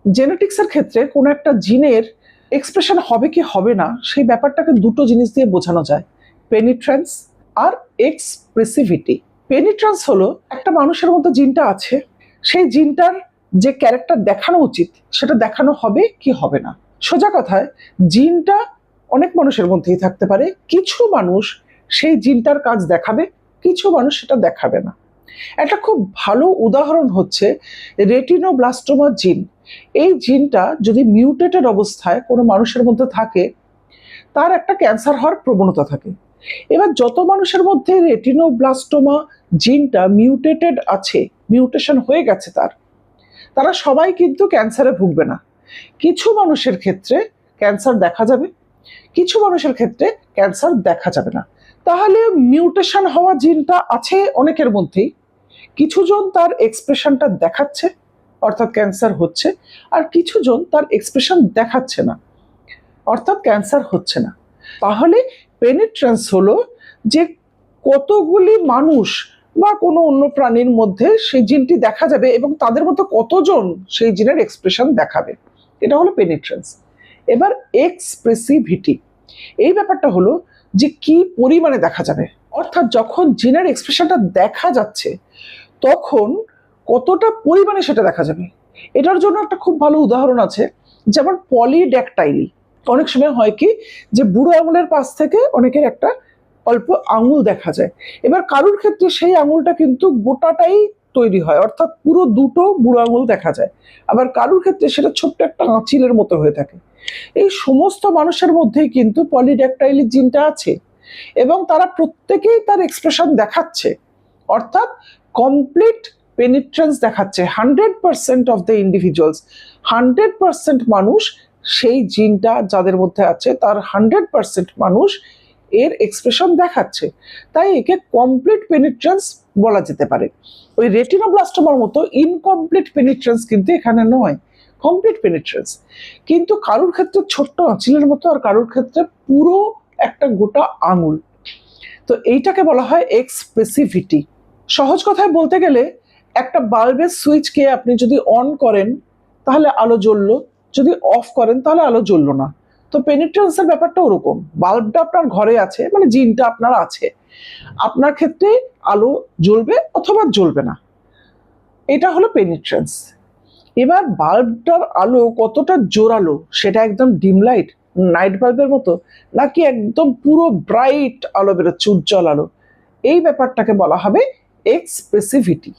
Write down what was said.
জেনেটিক্সের ক্ষেত্রে কোনো একটা জিনের এক্সপ্রেশন হবে কি হবে না সেই ব্যাপারটাকে দুটো জিনিস দিয়ে বোঝানো যায়, পেনিট্রেন্স আর এক্সপ্রেসিভিটি। পেনিট্রেন্স হলো একটা মানুষের মধ্যে জিনটা আছে, সেই জিনটার যে ক্যারেক্টার দেখানো উচিত সেটা দেখানো হবে কি হবে না। সোজা কথায় জিনটা অনেক মানুষের মধ্যেই থাকতে পারে, কিছু মানুষ সেই জিনটার কাজ দেখাবে, কিছু মানুষ সেটা দেখাবে না। একটা খুব ভালো উদাহরণ হচ্ছে রেটিনোব্লাস্টোমা জিন। এই জিনটা যদি মিউটেটেড অবস্থায় কোনো মানুষের মধ্যে থাকে, তার একটা ক্যান্সার হওয়ার প্রবণতা থাকে। এবার যত মানুষের মধ্যে রেটিনোব্লাস্টোমা জিনটা মিউটেটেড আছে, মিউটেশন হয়ে গেছে তারা সবাই কিন্তু ক্যান্সারে ভুগবে না। কিছু মানুষের ক্ষেত্রে ক্যান্সার দেখা যাবে, কিছু মানুষের ক্ষেত্রে ক্যান্সার দেখা যাবে না। তাহলে মিউটেশন হওয়া জিনটা আছে অনেকের মধ্যেই, কিছুজন তার এক্সপ্রেশনটা দেখাচ্ছে অর্থাৎ ক্যান্সার হচ্ছে, আর কিছুজন তার এক্সপ্রেশন দেখাচ্ছে না অর্থাৎ ক্যান্সার হচ্ছে না। তাহলে পেনিট্রেন্স হলো যে কতগুলি মানুষ বা কোনো অন্য প্রাণীর মধ্যে সেই জিনটি দেখা যাবে এবং তাদের মধ্যে কতজন সেই জিনের এক্সপ্রেশন দেখাবে, এটা হলো পেনিট্রেন্স। এবার এক্সপ্রেসিভিটি, এই ব্যাপারটা হলো যে কি পরিমাণে দেখা যাবে, অর্থাৎ যখন জিনের এক্সপ্রেশনটা দেখা যাচ্ছে তখন কতটা পরিমাণে সেটা দেখা যাবে। এটার জন্য একটা খুব ভালো উদাহরণ আছে, যেমন পলিড্যাকটাইলি। অনেক সময় হয় কি যে বুড়ো আঙুলের পাশ থেকে অনেকের একটা অল্প আঙুল দেখা যায়, এবার কারুর ক্ষেত্রে সেই আঙুলটা কিন্তু গোটাটাই তৈরি হয় অর্থাৎ পুরো দুটো বুড়ো আঙুল দেখা যায়, আবার কারুর ক্ষেত্রে সেটা ছোট্ট একটা আঁচিলের মতো হয়ে থাকে। এই সমস্ত মানুষের মধ্যেই কিন্তু পলিড্যাকটাইলি জিনটা আছে এবং তারা প্রত্যেকেই তার এক্সপ্রেশন দেখাচ্ছে, অর্থাৎ কমপ্লিট পেনিট্রেন্স দেখাচ্ছে। 100% অফ দ্য ইন্ডিভিজুয়ালস, 100% মানুষ সেই জিনটা যাদের মধ্যে আছে তার 100% মানুষ এর এক্সপ্রেশন দেখাচ্ছে, তাই একে কমপ্লিট পেনিট্রেন্স বলা যেতে পারে। ওই রেটিনোব্লাস্টোমার মতো ইনকমপ্লিট পেনিট্রেন্স কিন্তু এখানে নয়, কমপ্লিট পেনিট্রেন্স। কিন্তু কারুর ক্ষেত্রে ছোট্ট আঁচিলের মতো আর কারুর ক্ষেত্রে পুরো একটা গোটা আঙুল, তো এইটাকে বলা হয় এক্সপ্রেসিভিটি। সহজ কথায় বলতে গেলে একটা বাল্বের সুইচকে আপনি যদি অন করেন তাহলে আলো জ্বললো, যদি অফ করেন তাহলে আলো জ্বললো না। তো পেনিট্রেন্সের ব্যাপারটা ওরকম, বাল্বটা আপনার ঘরে আছে মানে জিনটা আপনার আছে, আপনার ক্ষেত্রে আলো জ্বলবে অথবা জ্বলবে না, এটা হলো পেনিট্রেন্স। এবার বাল্বটার আলো কতটা জোরালো, সেটা একদম ডিম লাইট নাইট বাল্বের মতো নাকি একদম পুরো ব্রাইট আলো বেরোচ্ছে, উজ্জ্বল আলো, এই ব্যাপারটাকে বলা হবে এক্সপ্রেসিভিটি।